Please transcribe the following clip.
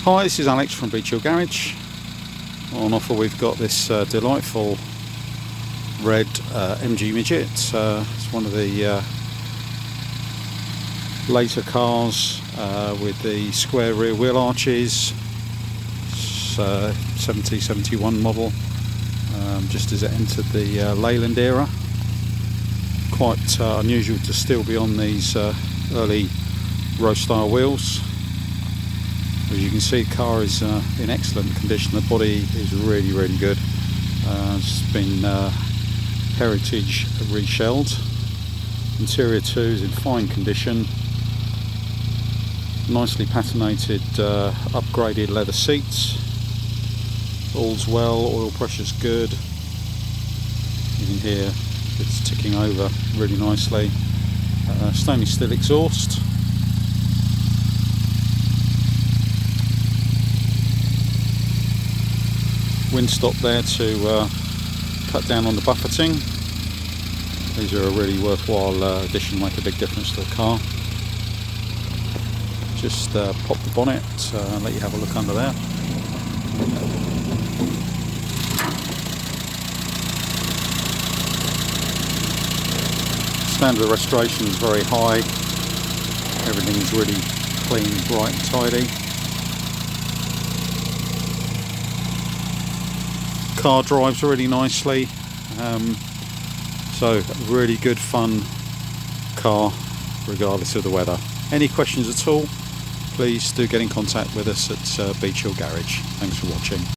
Hi, this is Alex from Beech Hill Garage. On offer we've got this delightful red MG Midget. It's one of the later cars with the square rear wheel arches. It's 70-71 model, just as it entered the Leyland era. Quite unusual to still be on these early road style wheels. As you can see, the car is in excellent condition. The body is really good. It's been heritage reshelled. Interior too is in fine condition. Nicely patinated, upgraded leather seats. All's well, oil pressure's good. You can hear it's ticking over really nicely. Stainless steel exhaust. Windstop there to cut down on the buffeting. These are a really worthwhile addition, make a big difference to the car. Just pop the bonnet and let you have a look under there. Standard of restoration is very high. Everything's really clean, bright and tidy. Car drives really nicely, so really good fun car regardless of the weather. Any questions at all, please do get in contact with us at Beech Hill Garage. Thanks for watching.